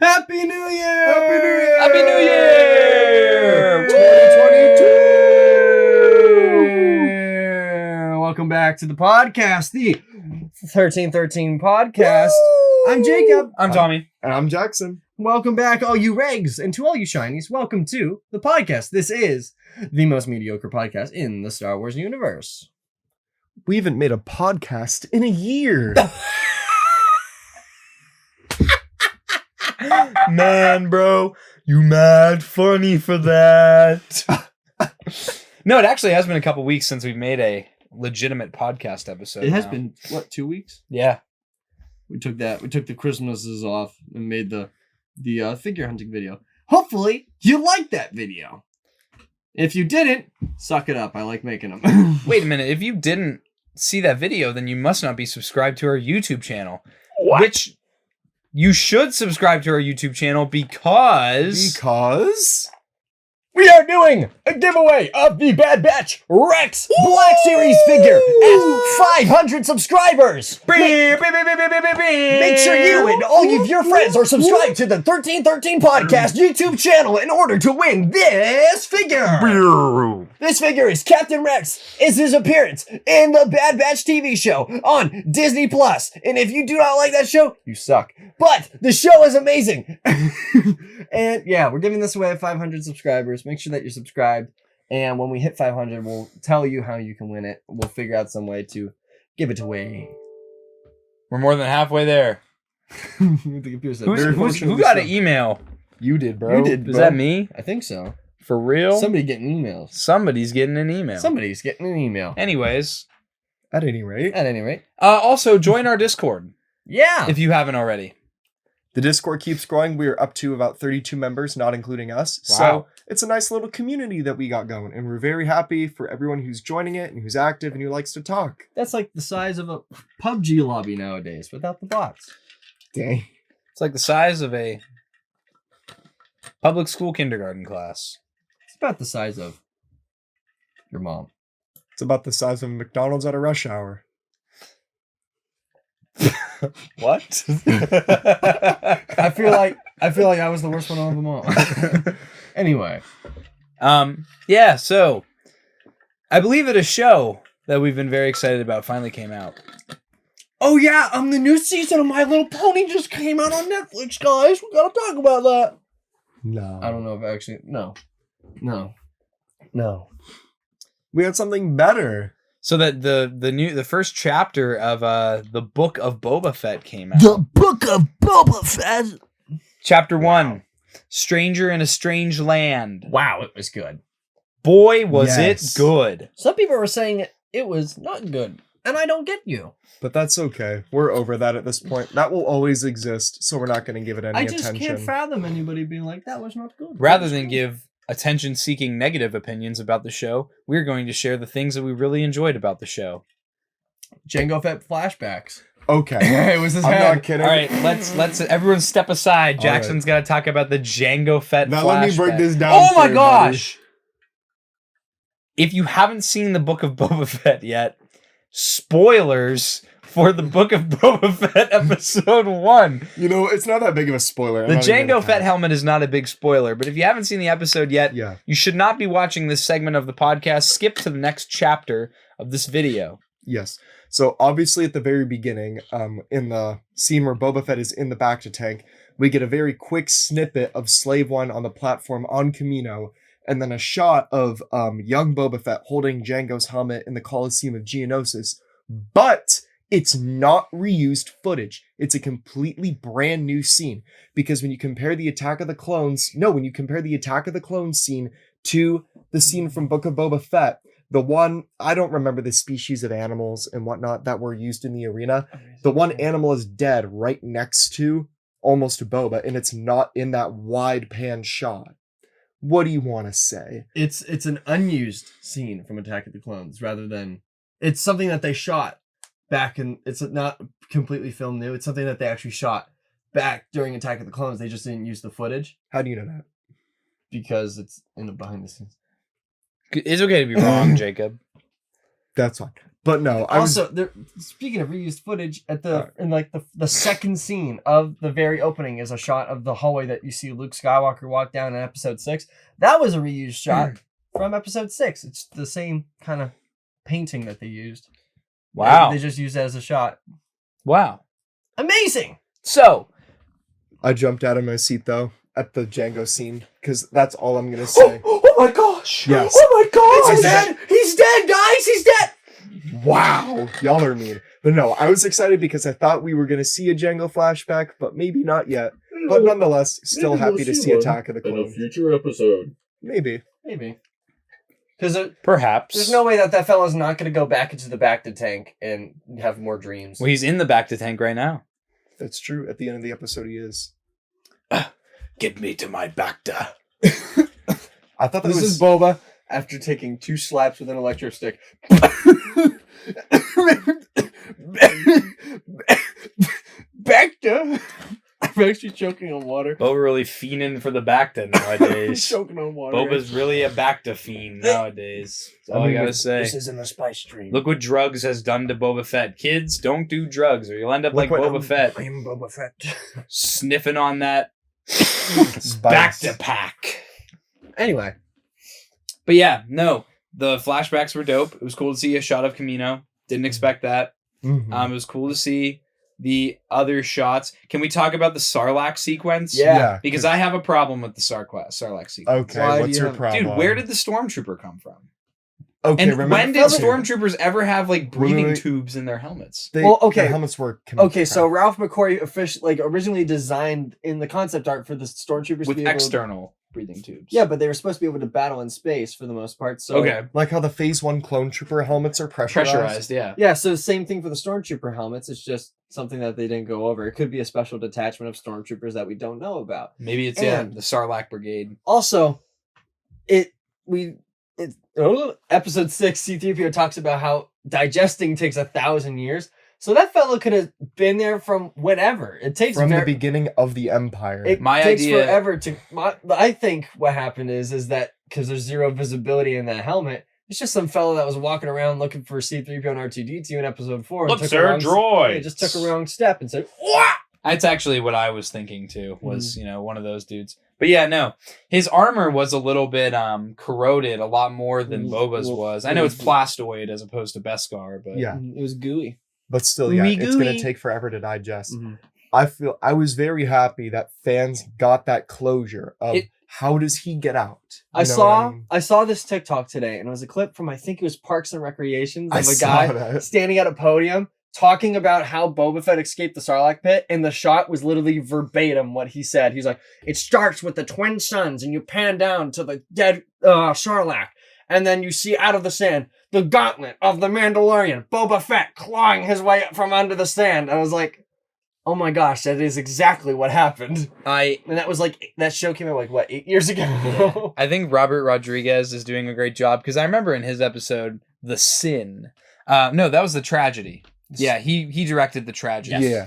Happy New Year! Happy New Year! Happy New Year! 2022! Welcome back to the podcast, the 1313 podcast. Woo! I'm Jacob. I'm Tommy. And I'm Jackson. Welcome back, all you Regs, and to all you Shinies, welcome to the podcast. This is the most mediocre podcast in the Star Wars universe. We haven't made a podcast in a year. Man, bro, you mad funny for that. No, it actually has been a couple weeks since we've made a legitimate podcast episode. It has now. been, 2 weeks? Yeah. We took the Christmases off and made the figure hunting video. Hopefully, you liked that video. If you didn't, suck it up. I like making them. Wait a minute. If you didn't see that video, then you must not be subscribed to our YouTube channel. What? Which you should subscribe to our YouTube channel because We are doing a giveaway of the Bad Batch Rex Wack Series figure at 500 subscribers. Make sure you and all of your friends are subscribed to the 1313 Podcast YouTube channel in order to win this figure. This figure is Captain Rex. Is his appearance in the Bad Batch TV show on Disney Plus. And if you do not like that show, you suck. But the show is amazing. And yeah, we're giving this away at 500 subscribers. Make sure that you're subscribed. And when we hit 500, we'll tell you how you can win it. We'll figure out some way to give it away. we're more than halfway there. The computer said, Who got an email? You did, bro. You did, Is bro. that me? I think so. For real? Somebody getting emails. Somebody's getting an email. Somebody's getting an email. Anyways. At any rate, At any rate. Also, join our Discord Yeah. if you haven't already. the Discord keeps growing. We are up to about 32 members, not including us. Wow. So it's a nice little community that we got going. And we're very happy for everyone who's joining it and who's active and who likes to talk. That's like the size of a PUBG lobby nowadays without the bots. Dang. It's like the size of a public school kindergarten class. It's about the size of your mom. It's about the size of a McDonald's at a rush hour. What? I feel like I was the worst one of them all. Anyway. Yeah, so I believe that a show that we've been very excited about finally came out. Oh yeah, the new season of My Little Pony just came out on Netflix, guys. We gotta talk about that. No. I don't know if actually no. We had something better. So that the first chapter of the Book of Boba Fett came out. The Book of Boba Fett. Chapter 1, Stranger in a Strange Land. Wow, it was good. Boy, was Yes. it good. Some people were saying it was not good, and I don't get you. But that's okay. We're over that at this point. That will always exist, so we're not going to give it any I just attention. can't fathom anybody being like, that was not good. Rather than give attention-seeking negative opinions about the show, we're going to share the things that we really enjoyed about the show. Jango Fett flashbacks. Okay. It was his I'm head. not kidding. All right, let's everyone step aside. Jackson's got to talk about the Jango Fett Now flashback. let me break this down. Oh for my you, gosh! If you haven't seen the Book of Boba Fett yet, spoilers for the Book of Boba Fett episode 1. buddy. You know, it's not that big of a spoiler. The I'm not even Jango gonna Fett count. helmet is not a big spoiler, but if you haven't seen the episode yet, Yeah. you should not be watching this segment of the podcast. Skip to the next chapter of this video. Yes. So obviously at the very beginning, in the scene where Boba Fett is in the Bacta tank, we get a very quick snippet of Slave One on the platform on Camino, and then a shot of young Boba Fett holding Jango's helmet in the Colosseum of Geonosis. But it's not reused footage. It's a completely brand new scene. Because when you compare the Attack of the Clones scene to the scene from Book of Boba Fett, the one, I don't remember the species of animals and whatnot that were used in the arena. The one animal is dead right next to almost Boba, and it's not in that wide pan shot. What do you want to say? It's an unused scene from Attack of the Clones rather than it's something that they shot back in. It's not completely filmed new. It's something that they actually shot back during Attack of the Clones. They just didn't use the footage How do you know that? because it's in the behind the scenes. It's okay to be wrong, Jacob. That's fine. But no, Also, speaking of reused footage, the second scene of the very opening is a shot of the hallway that you see Luke Skywalker walk down in episode 6. That was a reused shot from episode 6. It's the same kind of painting that they used. Wow. They just used it as a shot. Wow. Amazing. So, I jumped out of my seat though at the Django scene because that's all I'm gonna say. Oh my gosh. Yes. Oh my god. He's dead. He's dead, guys. He's dead. Wow, y'all are mean. But no, I was excited because I thought we were gonna see a Django flashback, but maybe not yet. But nonetheless, still happy to see Attack of the in a Clones. future episode. Maybe. Because perhaps. there's no way that fella's not going to go back into the Bacta tank and have more dreams. Well, he's in the Bacta tank right now. That's true. At the end of the episode, he is. Get me to my Bacta. I thought that This was is Boba after taking 2 slaps with an electro stick. Bacta. I'm actually choking on water. Boba really fiending for the Bacta nowadays. Choking on water. Boba's really a Bacta fiend nowadays. That's all I gotta say. This isn't a spice stream. Look what drugs has done to Boba Fett. Kids, don't do drugs or you'll end up like Boba Fett. I am Boba Fett. Sniffing on that Spice. Bacta pack. Anyway. But yeah, no. The flashbacks were dope. It was cool to see a shot of Camino. Didn't expect that. Mhm. It was cool to see the other shots. Can we talk about the Sarlacc sequence? Yeah. Because I have a problem with the Sarlacc sequence. Okay, Why what's do you your have- problem? Dude, where did the stormtrooper come from? Okay, And remember when did stormtroopers ever have like breathing wait. tubes in their helmets? Well, okay. Their helmets were Okay, so Ralph McQuarrie originally designed in the concept art for the stormtroopers to With be able external breathing tubes. Yeah, but they were supposed to be able to battle in space for the most part. So Okay. like how the Phase 1 clone trooper helmets are pressurized. Pressurized, yeah. Yeah, so same thing for the stormtrooper helmets. It's just something that they didn't go over. It could be a special detachment of stormtroopers that we don't know about. Maybe it's And- the Sarlacc Brigade. Also, episode 6, C-3PO talks about how digesting takes 1,000 years. So that fellow could have been there from whenever. It takes From the beginning of the Empire. It My takes idea- forever to. I think what happened is that because there's zero visibility in that helmet, it's just some fellow that was walking around looking for C-3PO and R2-D2 in episode 4. Look, and sir, droids. Yeah, just took a wrong step and said, "Wah!" That's actually what I was thinking too, was, one of those dudes. But yeah, no. His armor was a little bit corroded a lot more than Boba's was. I know it's plastoid as opposed to Beskar, but Yeah. It was gooey. But still, yeah, Ooey it's going gooey. to take forever to digest. Mhm. I was very happy that fans got that closure of how does he get out? You know what I mean? I saw this TikTok today, and it was a clip from I think it was Parks and Recreations I of a saw guy that. standing at a podium talking about how Boba Fett escaped the Sarlacc pit, and the shot was literally verbatim what he said. He's like, "It starts with the twin suns, and you pan down to the dead Sarlacc, and then you see out of the sand the gauntlet of the Mandalorian, Boba Fett clawing his way up from under the sand." I was like, "Oh my gosh, that is exactly what happened." And that was that show came out 8 years ago? I think Robert Rodriguez is doing a great job because I remember in his episode, The Sin. No, that was The Tragedy. Yeah, he directed The Tragedy. Yeah.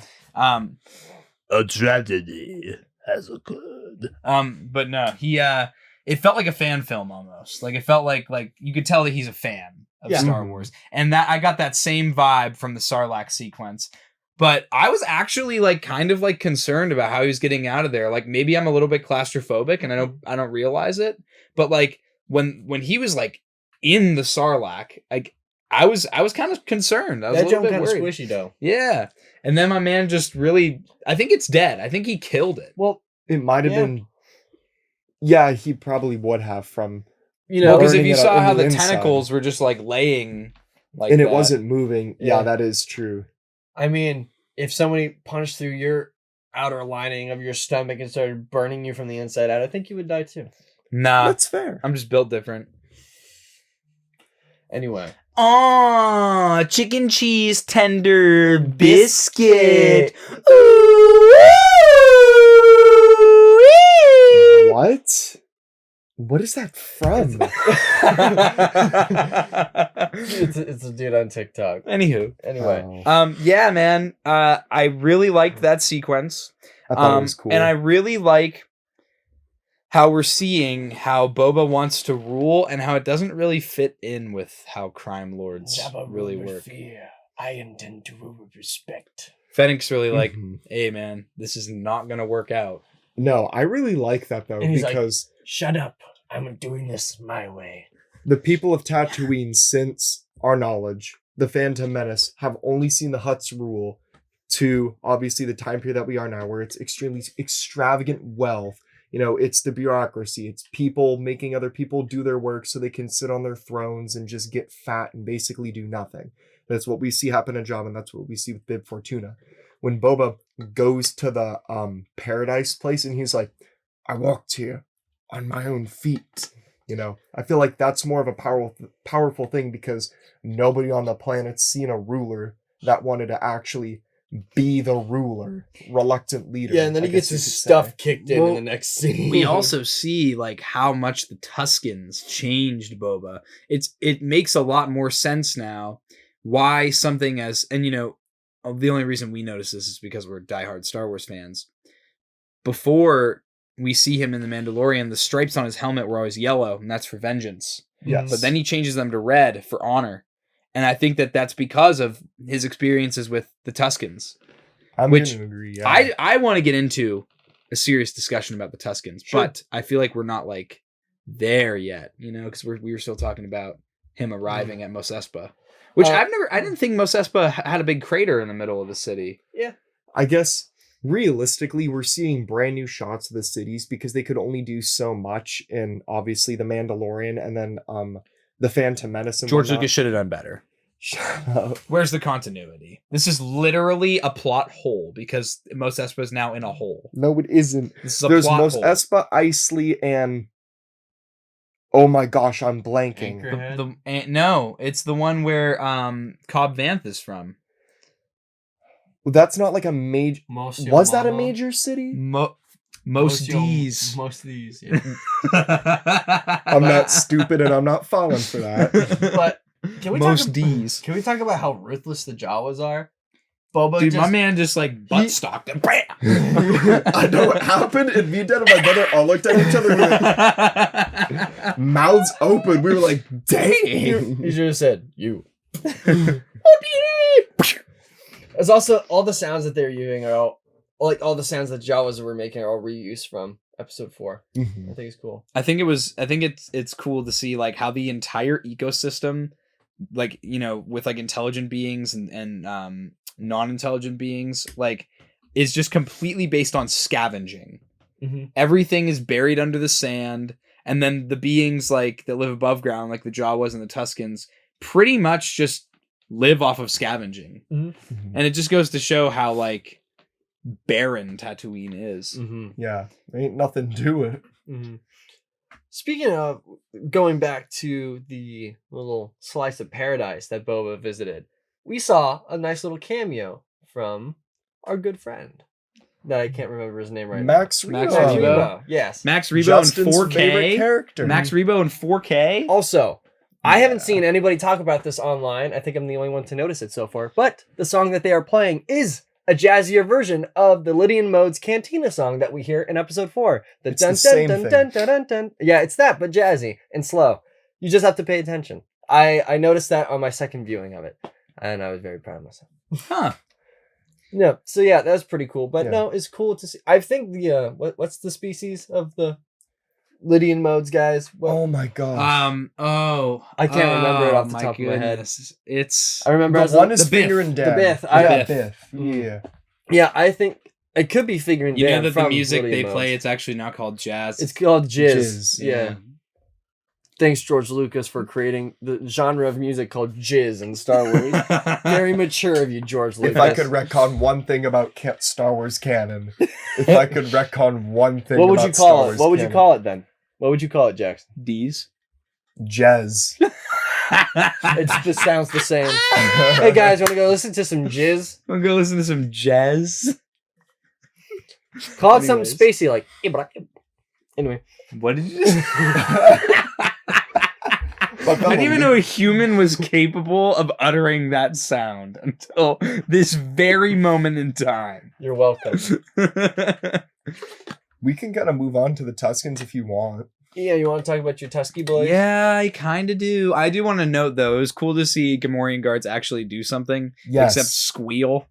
A tragedy has occurred. But no, he it felt like a fan film almost. Like it felt like you could tell that he's a fan of Yeah. Star Wars. And that I got that same vibe from the Sarlacc sequence. But I was actually kind of concerned about how he was getting out of there. Like maybe I'm a little bit claustrophobic and I don't realize it. But when he was in the Sarlacc, I was kind of concerned. I was That a little jump bit kind of worried. squishy though. Yeah. And then my man just really, I think it's dead. I think he killed it. Well, It might have Yeah. been. Yeah, he probably would have from. Because if burning you it saw on how the the inside. tentacles were just laying and it that. wasn't moving. Yeah, Yeah. that is true. I mean, if somebody punched through your outer lining of your stomach and started burning you from the inside out, I think you would die too. Nah, That's fair. I'm just built different. Anyway. Oh, chicken cheese tender biscuit. What? What is that from? It's a dude on TikTok. Anywho, Anyway. Oh, yeah, man. I really liked that sequence. I thought it was cool. And I really like how we're seeing how Boba wants to rule and how it doesn't really fit in with how crime lords really work. Fear. I intend to rule with respect. Fennec's really like, Mhm. hey man, this is not gonna work out. No, I really like that though, And he's like- because Shut up. I'm doing this my way. the people of Tatooine, since our knowledge, the Phantom Menace, have only seen the Hutt's rule to obviously the time period that we are now, where it's extremely extravagant wealth. You know, it's the bureaucracy. It's people making other people do their work so they can sit on their thrones and just get fat and basically do nothing. That's what we see happen in Jabba, and that's what we see with Bib Fortuna. When Boba goes to the paradise place and he's like, I walked here on my own feet. You know, I feel like that's more of a powerful thing because nobody on the planet's seen a ruler that wanted to actually be the ruler, reluctant leader. Yeah, and then I he gets guess his you could stuff say. kicked in Well, the next scene. We also see like how much the Tuskens changed Boba. It makes a lot more sense now why something as, and you know, the only reason we notice this is because we're diehard Star Wars fans. Before we see him in The Mandalorian, the stripes on his helmet were always yellow, and that's for vengeance. Yes. But then he changes them to red for honor. And I think that that's because of his experiences with the Tuskens. I'm which gonna agree. Yeah. I want to get into a serious discussion about the Tuskens, Sure. but I feel like we're not like there yet, you know, because we were still talking about him arriving at Mos Espa, which I didn't think Mos Espa had a big crater in the middle of the city. I guess realistically, we're seeing brand new shots of the cities because they could only do so much in obviously the Mandalorian and then the Phantom Menace. And George whatnot. Lucas should have done better. Shut up. Where's the continuity? This is literally a plot hole because Mos Espa is now in a hole. No, it isn't. This is a There's plot Mos hole. Espa, Isley, and oh my gosh, I'm blanking. Anchor. No, it's the one where Cobb Vanth is from. That's not like a major. Most Was that a major city? Most D's. Most of these, yeah. I'm not stupid and I'm not falling for that. But can we Most talk, D's. Can we talk about how ruthless the Jawas are? Boba Dude, just, my man just like butt stocked him. I know what happened, and me, Dad, and my brother all looked at each other, we were like, mouths open. We were like, "Dang!" He should have said, "You." It's also all the sounds that they're using are all the sounds that Jawas were making are all reused from episode 4. I think it's cool. I think it's cool to see like how the entire ecosystem, like, you know, with like intelligent beings and non-intelligent beings, like, is just completely based on scavenging. Mm-hmm. Everything is buried under the sand, and then the beings like that live above ground, like the Jawas and the Tuskens, pretty much just live off of scavenging. Mm-hmm. And it just goes to show how like barren Tatooine is. Mm-hmm. Yeah, ain't nothing to it. Mm-hmm. Speaking of going back to the little slice of paradise that Boba visited, we saw a nice little cameo from our good friend that I can't remember his name right Max now. Max Rebo. Rebo. Yes. Max Rebo Justin's in 4K. favorite character. Max Rebo in 4K. Also, I haven't seen anybody talk about this online. I think I'm the only one to notice it so far. But the song that they are playing is a jazzier version of the Lydian Mode's Cantina song that we hear in episode 4. It's the same thing. Dun. Yeah, it's that, but jazzy and slow. You just have to pay attention. I noticed that on my second viewing of it, and I was very proud of myself. Huh. No, so yeah, that was pretty cool. But Yeah. no, it's cool to see. I think the what's the species of the Lydian Modes guys? Oh my gosh. I can't remember it off the top of my head. It's I remember The as one the is Biff. fingering the down. Biff. Yeah, Biff. Biff. Mhm. Yeah. Yeah, I think it could be figuring. you know Dan that the from music they Lydian play, Modes. it's actually not called jazz. It's called Jizz. Jizz, Yeah. Thanks, George Lucas, for creating the genre of music called Jizz in Star Wars. Very mature of you, George Lucas. If I could retcon one thing about Star Wars canon, if I could retcon one thing what would about you Star call it? Wars What would you canon, call it then? What would you call it, Jackson? D's. Jazz. It just sounds the same. Hey guys, want to go listen to some Jizz? We'll go listen to some jazz. Call it something Anyways. spacey like Ibrahim. Anyway. What did you just... I didn't even know a human was capable of uttering that sound until this very moment in time. You're welcome. We can kind of move on to the Tuscans if you want. Yeah, you want to talk about your Tusky boys? Yeah, I kind of do. I do want to note, though, it was cool to see Gamorrean guards actually do something. Yes. Except squeal.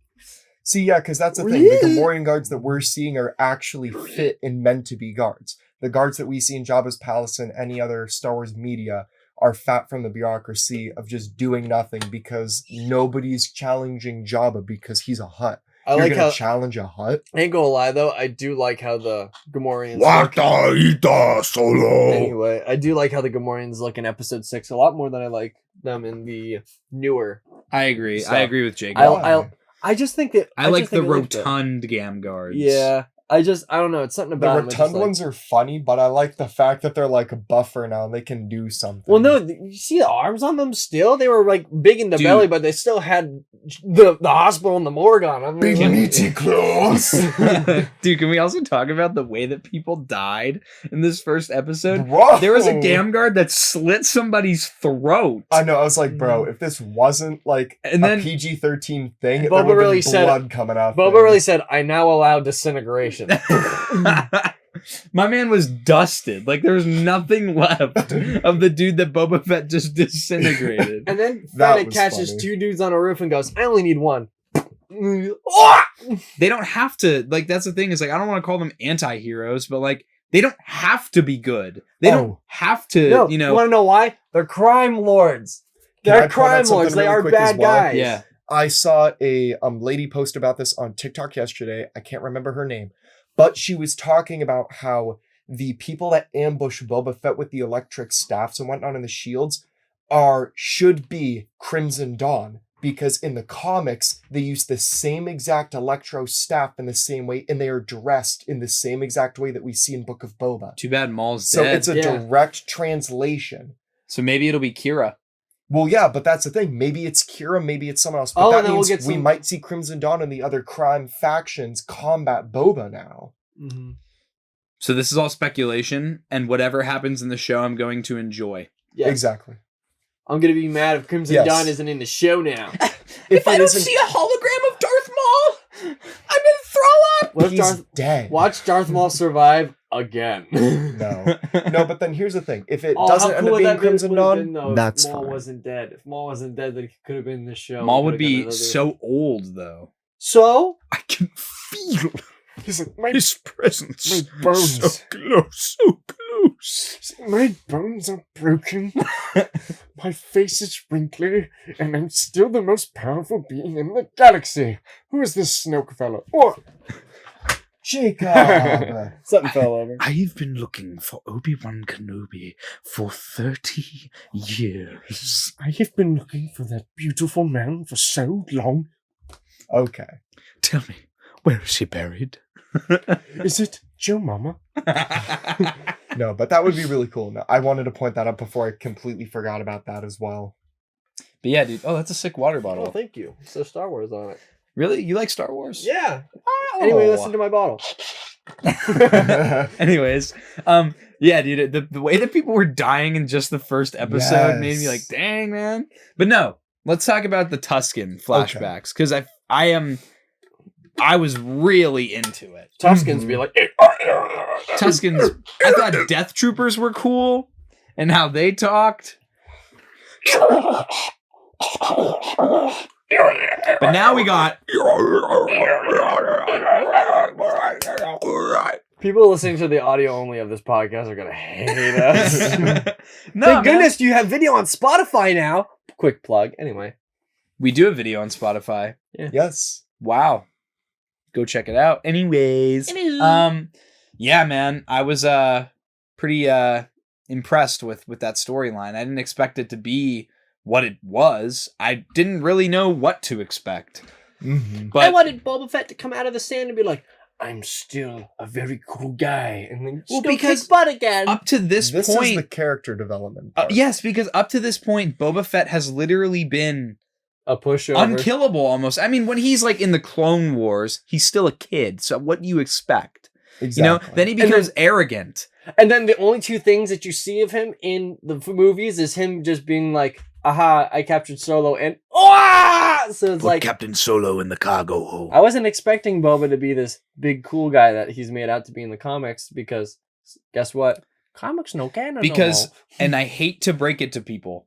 See, yeah, because that's the thing. The Gamorrean guards that we're seeing are actually fit and meant to be guards. The guards that we see in Jabba's palace and any other Star Wars media are fat from the bureaucracy of just doing nothing because nobody's challenging Jabba because he's a Hutt. You're like gonna how challenge a Hutt? I ain't gonna lie though, I do like how the Gamorreans Wata ita solo. Anyway, I do like how the Gamorreans look in episode 6 a lot more than I like them in the newer. I agree. So, I agree with Jacob. I just think that I like the think it looked good. rotund Gam guards. Yeah. I don't know, it's something The about them. rotund ones are funny, but I like the fact that they're like a buffer now and they can do something. Well, no, you see the arms on them still? They were like big in the Dude. belly, but they still had the hospital and the morgue on them. Big meaty claws. Dude, can we also talk about the way that people died in this first episode? Whoa. There was a Gam guard that slit somebody's throat. I know, I was like, bro, if this wasn't like And then a PG-13 thing, there Boba would really be said- blood coming out. Boba there. really said, I now allow disintegration. my man was dusted. Like there was nothing left of the dude that Boba Fett just disintegrated. And then That Fennec was catches funny. 2 dudes on a roof and goes, I only need one. They don't have to. Like that's the thing is like I don't want to call them anti-heroes, but like they don't have to be good. They don't Oh. have to. No, you know. want to know why? They're crime lords. Can I They're point out crime something lords. They really are quick as bad well? guys. Yeah. I saw a lady post about this on TikTok yesterday. I can't remember her name, but she was talking about how the people that ambush Boba Fett with the electric staffs and whatnot and the shields should be Crimson Dawn, because in the comics they use the same exact electro staff in the same way, and they are dressed in the same exact way that we see in Book of Boba. Too bad Maul's So dead. it's a Yeah. direct translation. So maybe it'll be Kira. Well, yeah, but that's the thing. Maybe it's Kira, maybe it's someone else. But Oh, that and then we'll means get we some- might see Crimson Dawn and the other crime factions combat Boba now. Mm-hmm. So this is all speculation, and whatever happens in the show, I'm going to enjoy. Yeah. Exactly. I'm going to be mad if Crimson Yes. Dawn isn't in the show now. If it isn't, a hologram of Darth Maul, I'm gonna throw up. What if he's Darth... dead. Watch Darth Maul survive again. No. No, but then here's the thing. If it Oh, doesn't how end cool up would being that be- Crimson would've Dawn, been, though, if that's Maul fine. wasn't dead. If Maul wasn't dead, then he could have been in the show. Maul would Could've be got another- so old, though. So? I can feel He's like, my his presence. my bones. So close, so close. My bones are broken. My face is wrinkly, and I'm still the most powerful being in the galaxy. Who is this Snoke fellow? Oh, Jacob. Something fell over. I've been looking for Obi-Wan Kenobi for 30 years. I have been looking for that beautiful man for so long. Okay. Tell me, where is he buried? Is it Joe Mama? No, but that would be really cool. No, I wanted to point that out before I completely forgot about that as well. But yeah, dude. Oh, that's a sick water Oh, bottle. thank you. So Star Wars on it. Really? You like Star Wars? Yeah. Oh. Anyway, listen to my bottle. Anyways, yeah, dude, the way that people were dying in just the first episode made me Yes. like, dang, man. But no, let's talk about the Tusken flashbacks because I was really into it. Tuskens be like, Tuskens, I thought Death Troopers were cool and how they talked. But now we got people listening to the audio only of this podcast are going to hate us. No, Thank man. goodness you have video on Spotify now. Quick plug. Anyway. We do a video on Spotify. Yes. Wow. Go check it out. Anyways, yeah, man, I was pretty impressed with that storyline. I didn't expect it to be what it was. I didn't really know what to expect. Mm-hmm. But I wanted Boba Fett to come out of the sand and be like, I'm still a very cool guy. And then Well, just go because kick butt again. up to this This point, is the character development. part. yes, because up to this point, Boba Fett has literally been A pushover. unkillable almost. I mean, when he's like in the Clone Wars, he's still a kid. So what do you expect? Exactly. You know, then he becomes arrogant. And then the only two things that you see of him in the movies is him just being like, aha, I captured Solo, and oh, so it's Put like Captain Solo in the cargo hold. I wasn't expecting Boba to be this big cool guy that he's made out to be in the comics, because guess what? Comics no canon. Because, no more. and I hate to break it to people,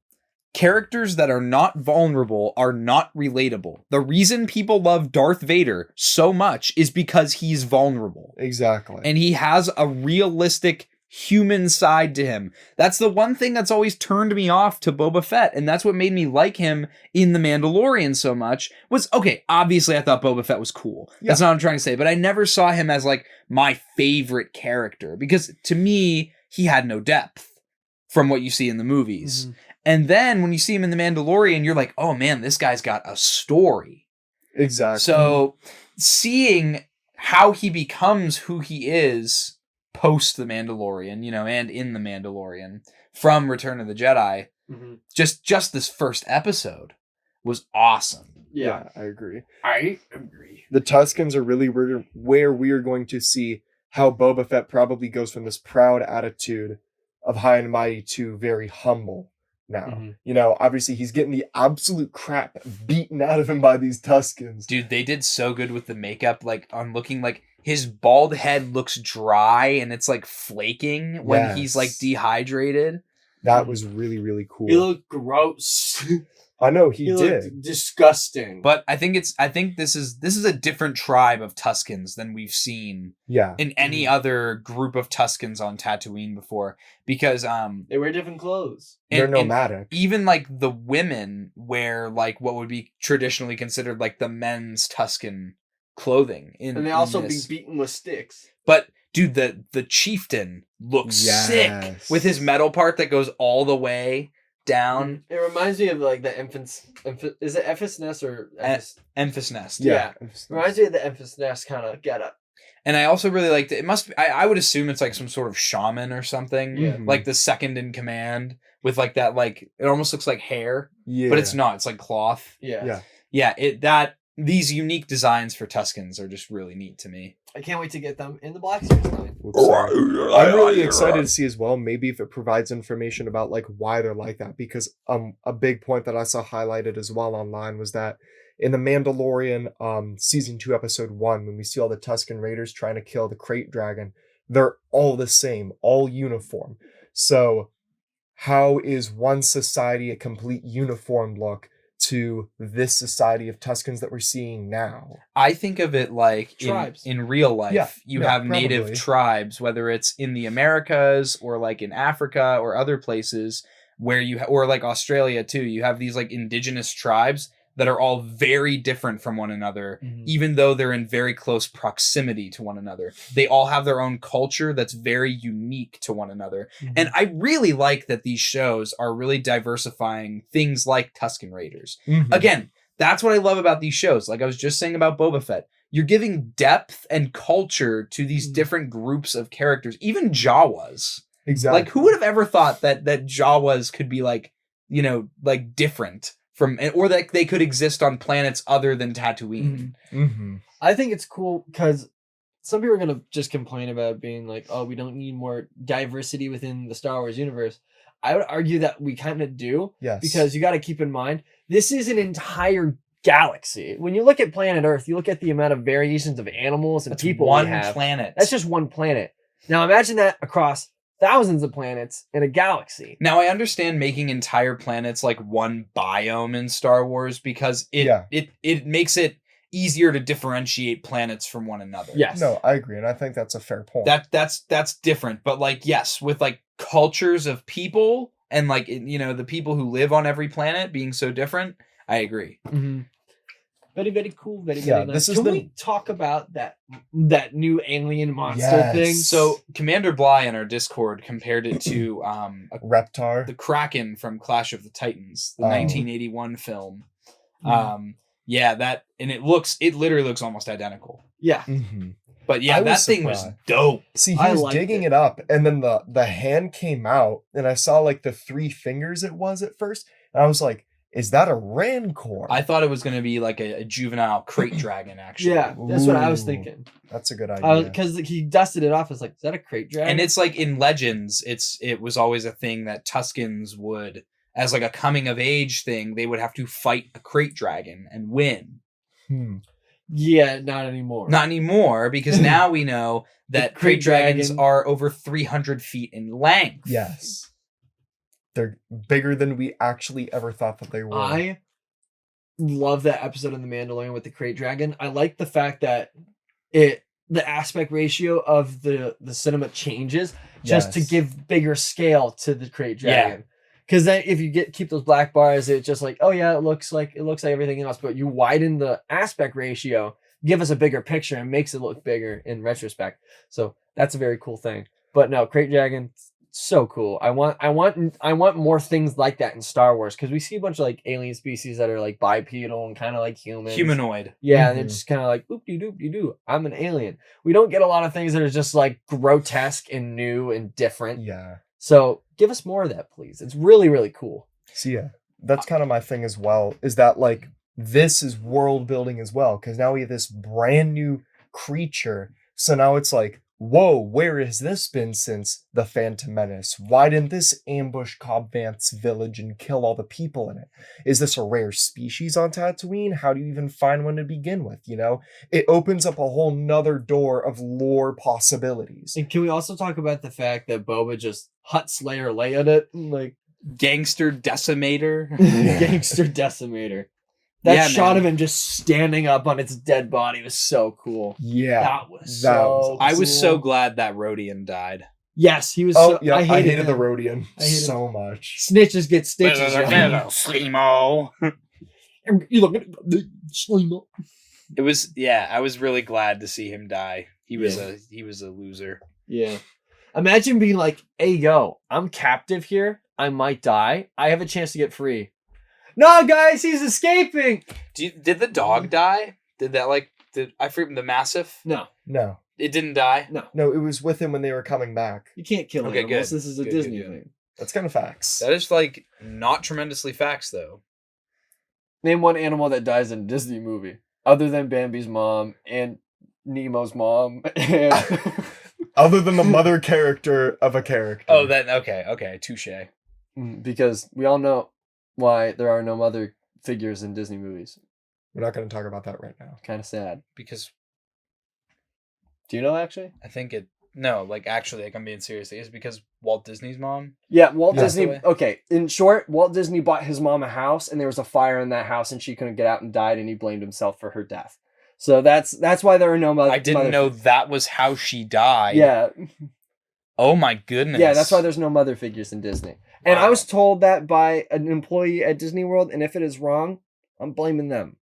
characters that are not vulnerable are not relatable. The reason people love Darth Vader so much is because he's vulnerable. Exactly. And he has a realistic human side to him. That's the one thing that's always turned me off to Boba Fett, and that's what made me like him in The Mandalorian so much. Was, okay, obviously I thought Boba Fett was cool. That's not what I'm trying to say, but I never saw him as like my favorite character, because to me, he had no depth from what you see in the movies. Mhm. And then when you see him in The Mandalorian, you're like, oh man, this guy's got a story. Exactly. So seeing how he becomes who he is post The Mandalorian, you know, and in The Mandalorian from Return of the Jedi, Mhm. just this first episode was awesome. Yeah, I agree. I agree. The Tuskens are really where we are going to see how Boba Fett probably goes from this proud attitude of high and mighty to very humble now. Mhm. You know, obviously he's getting the absolute crap beaten out of him by these Tuskens. Dude, they did so good with the makeup, like on looking like his bald head looks dry and it's like flaking when he's like Yes. dehydrated. That was really, really cool. He looked gross. I know he He did. looked disgusting. But I think this is a different tribe of Tuskens than we've seen Yeah. in any other group of Tuskens on Tatooine before, because they wear different clothes. They're and nomadic. even like the women wear like what would be traditionally considered like the men's Tusken clothing in And they in also this. be beaten with sticks. But dude, the chieftain looks sick Yes. with his metal part that goes all the way down. It reminds me of like the is it Ephes Nest or Emphas Nest. Yeah. Reminds me of the Ephes Nest kind of getup. And I also really liked it. It must be, I would assume it's like some sort of shaman or something. Yeah. Mhm. Like the second in command with like that, like it almost looks like hair, Yeah. but it's not. It's like cloth. Yeah. Yeah. These unique designs for Tuskens are just really neat to me. I can't wait to get them in the Black Series line. I'm really excited to see as well, maybe if it provides information about like why they're like that, because a big point that I saw highlighted as well online was that in the Mandalorian season 2 episode 1, when we see all the Tusken Raiders trying to kill the Crate Dragon, they're all the same, all uniform. So how is one society a complete uniform look to this society of Tuskens that we're seeing now? I think of it like Tribes. in real life, Yeah, you yeah, have native probably. tribes, whether it's in the Americas or like in Africa or other places where or like Australia too, you have these like indigenous tribes that are all very different from one another, even though they're in very close proximity to one another. They all have their own culture that's very unique to one another. And I really like that these shows are really diversifying things like Tusken Raiders. Mhm. Again, that's what I love about these shows. Like I was just saying about Boba Fett. You're giving depth and culture to these different groups of characters, even Jawas. Exactly. Like who would have ever thought that Jawas could be like, you know, like different from, or that they could exist on planets other than Tatooine. Mm-hmm. I think it's cool because some people are going to just complain about being like, oh, we don't need more diversity within the Star Wars universe. I would argue that we kind of do. Yes. Because you got to keep in mind, this is an entire galaxy. When you look at planet Earth, you look at the amount of variations of animals and That's people one we have. planet. That's just one planet. Now imagine that across thousands of planets in a galaxy. Now I understand making entire planets like one biome in Star Wars because it makes it easier to differentiate planets from one another. Yes. No, I agree, and I think that's a fair point. That's different, but like yes, with like cultures of people and like you know the people who live on every planet being so different, I agree. Mm-hmm. Very, very cool. Very, Yeah, very nice. this is Can the- we talk about that new alien monster Yes. thing? So Commander Bly in our Discord compared it to Reptar. the Kraken from Clash of the Titans, the Oh. 1981 film. Yeah, that and it literally looks almost identical. Yeah. Mm-hmm. But yeah, I was that thing was surprised. dope. See, he I was liked digging it. it up, and then the hand came out, and I saw like the 3 fingers it was at first, and I was like, is that a Rancor? I thought it was going to be like a juvenile crate dragon, actually. Yeah, that's what I was Ooh. thinking. That's a good idea. Because he dusted it off. It's like, is that a crate dragon? And it's like in Legends, it was always a thing that Tuskens would as like a coming of age thing, they would have to fight a crate dragon and win. Yeah, not anymore. Not anymore, because now we know that The crate crate dragons dragon- are over 300 feet in length. Yes. They're bigger than we actually ever thought that they were. I love that episode of The Mandalorian with the crate dragon. I like the fact that the aspect ratio of the cinema changes just to Yes. give bigger scale to the crate dragon. Because then if you keep those black bars, it's just like, oh yeah, it looks like everything else. But you widen the aspect ratio, give us a bigger picture, and makes it look bigger in retrospect. So that's a very cool thing. But no, crate dragon, so cool. I want more things like that in Star Wars, because we see a bunch of like alien species that are like bipedal and kind of like humans. Humanoid. Yeah, and they're Mhm. just kind of like oop de doop de doo. I'm an alien. We don't get a lot of things that are just like grotesque and new and different. Yeah. So give us more of that, please. It's really, really cool. So yeah, that's kind of my thing as well, is that like this is world building as well, because now we have this brand new creature. So now it's like, whoa, where has this been since the Phantom Menace? Why didn't this ambush Cobb Vanth's village and kill all the people in it? Is this a rare species on Tatooine? How do you even find one to begin with? You know, it opens up a whole nother door of lore possibilities. And can we also talk about the fact that Boba just Hut Slayer Leia it? Like, Gangster Decimator. gangster decimator. That Yeah, shot man. of him just standing up on its dead body was so cool. Yeah. That was that so was- I was so cool. glad that Rodian died. Yes, he was Oh, so yeah, I hated the him. Rodian I hated so much. Snitches get stitches. yo. Slimo. You look at the Slimo. It was, yeah, I was really glad to see him die. He was Yeah. he was a loser. Yeah. Imagine being like, hey, yo, I'm captive here. I might die. I have a chance to get free. No, guys, he's escaping. Did the dog die? Did I forget the Mastiff? No, No. It didn't die. No, it was with him when they were coming back. you can't kill Okay, animals. good. This is a Good, Disney good, good. thing. That's kind of facts. That is like not tremendously facts though. Name one animal that dies in a Disney movie other than Bambi's mom and Nemo's mom. And Other than the mother character of a character. Oh, that okay, touche. because we all know why there are no mother figures in Disney movies. We're not going to talk about that right now. Kind of sad. Because Do you know actually? I think actually, I'm being serious. It's because Walt Disney's mom. Yeah, Walt Yeah. Disney. Away. Okay, in short, Walt Disney bought his mom a house, and there was a fire in that house, and she couldn't get out and died, and he blamed himself for her death. So that's why there are no mother. I didn't know that was how she died. Yeah, Oh my goodness. yeah, that's why there's no mother figures in Disney. And I Wow. was told that by an employee at Disney World, and if it is wrong, I'm blaming them.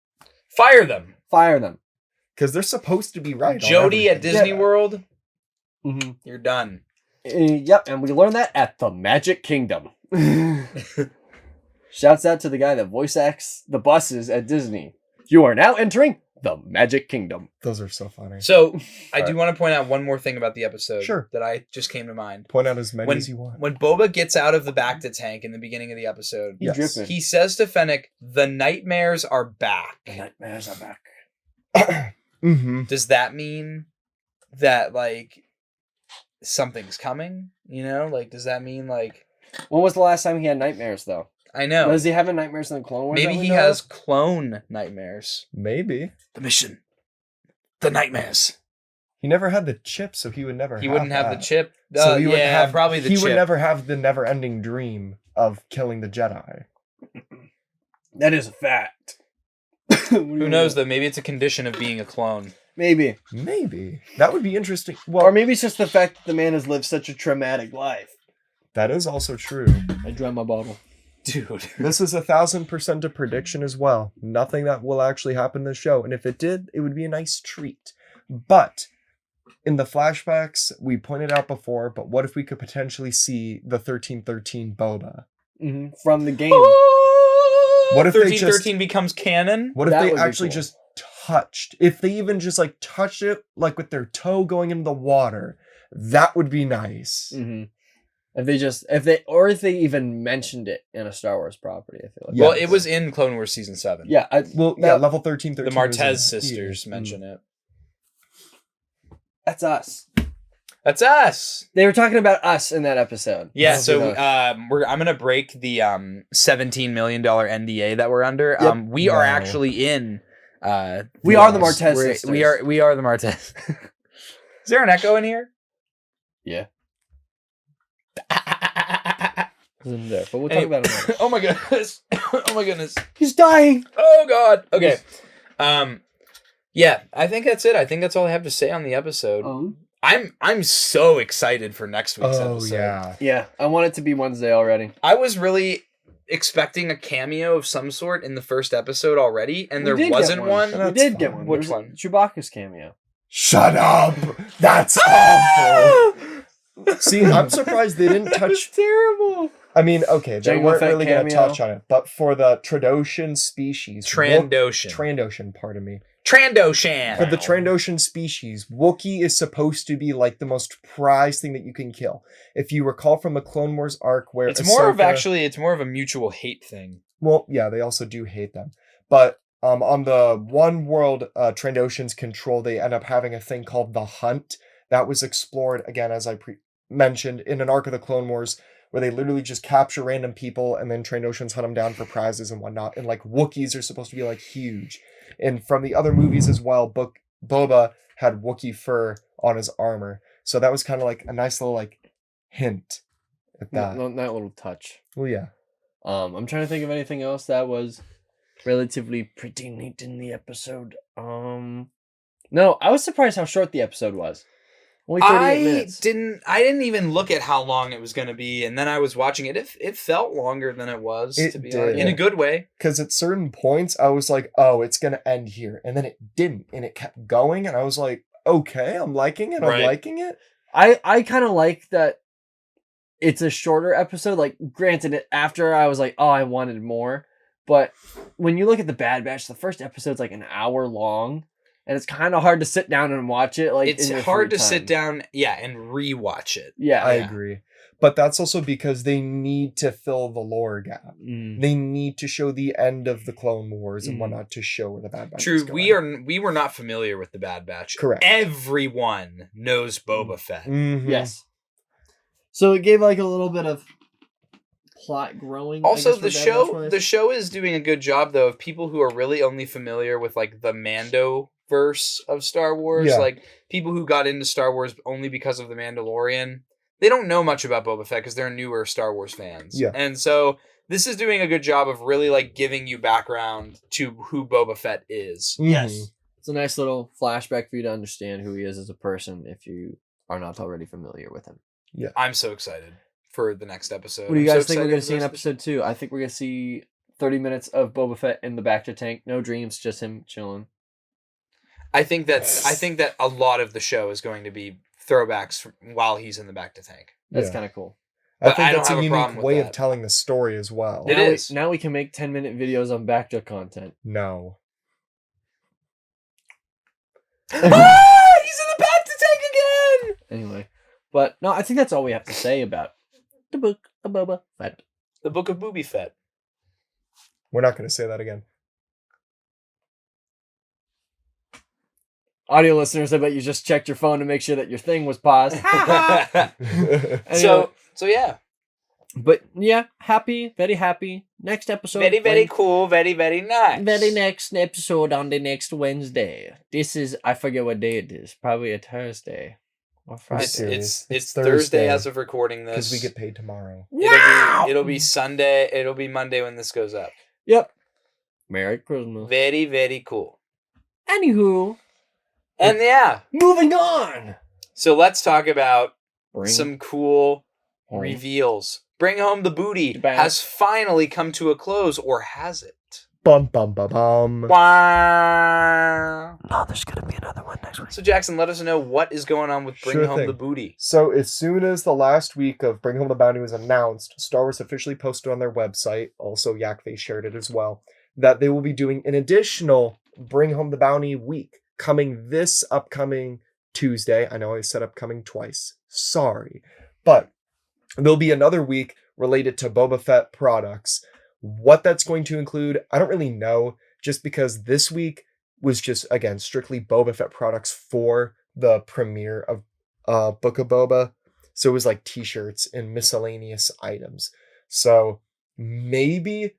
Fire them. Fire them. Because they're supposed to be right. on Jody at everything. Disney Yeah. World, Mm-hmm. you're done. Yep, and we learned that at the Magic Kingdom. Shouts out to the guy that voice acts the buses at Disney. You are now entering the Magic Kingdom. Those are so funny. So I do Alright. want to point out one more thing about the episode Sure. that I just came to mind. Point out as many as you want. When Boba gets out of the Bacta tank in the beginning of the episode, He's Yes. dripping. he says to Fennec, "The nightmares are back." The nightmares are back. Mm-hmm. Does that mean that like something's coming? You know, like does that mean like When was the last time he had nightmares, though? I know Was he having nightmares in the Clone Wars? maybe that we he know has of? clone nightmares. Maybe. The mission, the nightmares. He never had the chip, so he would never He wouldn't have the that. chip. So he would yeah, have, probably the he chip. would never have the never-ending dream of killing the Jedi. That is a fact. Who knows though? Maybe it's a condition of being a clone. Maybe. Maybe. That would be interesting. Well, Or maybe it's just the fact that the man has lived such a traumatic life. that is also true. I drank my bottle. Dude. This is 1,000% a prediction as well. Nothing that will actually happen in the show. And if it did, it would be a nice treat. But in the flashbacks, we pointed out before, but what if we could potentially see the 1313 Boba? Mm-hmm. From the game. What if they 1313 becomes canon? What if That they would be actually cool. just touched? If they even just like touched it, like with their toe going into the water, that would be nice. Mm-hmm. If they even mentioned it in a Star Wars property, I feel like. Well, Yes. it was in Clone Wars Season 7. Yeah. Well, yeah, level 1313. The Martez sisters mention it. That's us. That's us. They were talking about us in that episode. Yeah, That'll so be the- I'm gonna break the $17 million NDA that we're under. Yep. We are No. actually in. we are the Martez we're- sisters. We are the Martez. Is there an echo in here? Yeah. In there, but we'll talk Anyway. about it later. Oh my goodness! Oh my goodness! He's dying. Oh god! Okay. Yeah, I think that's it. I think that's all I have to say on the episode. I'm so excited for next week's Oh episode. yeah. Yeah, I want it to be Wednesday already. I was really expecting a cameo of some sort in the first episode already, and We there did get wasn't one. one. We That's did get fine. one. Which There was one? Chewbacca's cameo. Shut up. That's awful. See, I'm surprised they didn't touch. terrible. I mean, okay, they Jango weren't Fett really going to cameo. touch on it, but for the Trandoshan species, Trandoshan. Trandoshan, pardon me. Trandoshan. For the Trandoshan species, Wookiee is supposed to be like the most prized thing that you can kill. If you recall from the Clone Wars arc, where It's more of Ahsoka- it's more of a mutual hate thing. Well, yeah, they also do hate them. But on the one world Trandoshans control, they end up having a thing called the Hunt that was explored, again, as I mentioned, in an arc of the Clone Wars, where they literally just capture random people and then Trandoshans hunt them down for prizes and whatnot. And like Wookiees are supposed to be like huge. And from the other movies as well, Boba had Wookiee fur on his armor. So that was kind of like a nice little like hint at that. That little touch. Well, yeah. I'm trying to think of anything else that was relatively pretty neat in the episode. No, I was surprised how short the episode was. Only 38 minutes. I didn't even look at how long it was going to be, and then I was watching it. It felt longer than it was, It to be did. honest, in a good way. Because at certain points, I was like, oh, it's going to end here. And then it didn't. And it kept going. And I was like, okay, I'm liking it. I'm Right. liking it. I kind of like that it's a shorter episode. Like, granted, after I was like, oh, I wanted more. But when you look at the Bad Batch, the first episode's like an hour long. And it's kind of hard to sit down and watch it. Like, It's in your hard free to sit time. down, and rewatch it. Yeah. I Yeah. agree. But that's also because they need to fill the lore gap. Mm. They need to show the end of the Clone Wars and Mm. whatnot to show where the Bad Batch is True, going. we were not familiar with the Bad Batch. Correct. Everyone knows Boba Fett. Mhm. Yes. So it gave like a little bit of plot growing. I Also, guess, for Bad Batch wise. the show is doing a good job though of people who are really only familiar with like the Mando verse of Star Wars, Yeah. like people who got into Star Wars only because of the Mandalorian. They don't know much about Boba Fett because they're newer Star Wars fans. Yeah. And so this is doing a good job of really like giving you background to who Boba Fett is. Mhm. Yes. It's a nice little flashback for you to understand who he is as a person if you are not already familiar with him. I'm so excited for the next episode. What do you I'm so guys think we're excited going for to see in the rest of episode 2? I think we're going to see 30 minutes of Boba Fett in the Bacta tank. No dreams, just him chilling. I think that a lot of the show is going to be throwbacks while he's in the back to tank. That's Yeah. kind of cool. I But think I don't that's a have a problem unique with way of that. telling the story as well. It now is. now we can make 10-minute videos on Bacta content. No. He's in the back to tank again. Anyway. But no, I think that's all we have to say about the Book of Boba Fett. The Book of Boba Fett. We're not going to say that again. Audio listeners, I bet you just checked your phone to make sure that your thing was paused. Anyway, So yeah, but yeah, very happy. Next episode. very cool, very nice. Very next episode on the next Wednesday. This is, I forget what day it is. Probably a Thursday or Friday. It's Thursday. Thursday as of recording Because this. we get paid tomorrow. It'll be Sunday. It'll be Monday when this goes up. Yep. Merry Christmas. Very cool. Anywho, And yeah, moving on. so let's talk about Bring some cool home. reveals. Bring Home the Booty Back. has finally come to a close, or has it? Bum bum bum bum. Wow. No, there's gonna be another one next week. So Jackson, let us know what is going on with Bring Sure Home thing. the Booty. So as soon as the last week of Bring Home the Bounty was announced, Star Wars officially posted on their website, also Yakface shared it as well, that they will be doing an additional Bring Home the Bounty week coming this upcoming Tuesday. I know I said upcoming twice. Sorry. But there'll be another week related to Boba Fett products. What that's going to include, I don't really know, just because this week was just, again, strictly Boba Fett products for the premiere of Book of Boba. So it was like t-shirts and miscellaneous items. So maybe,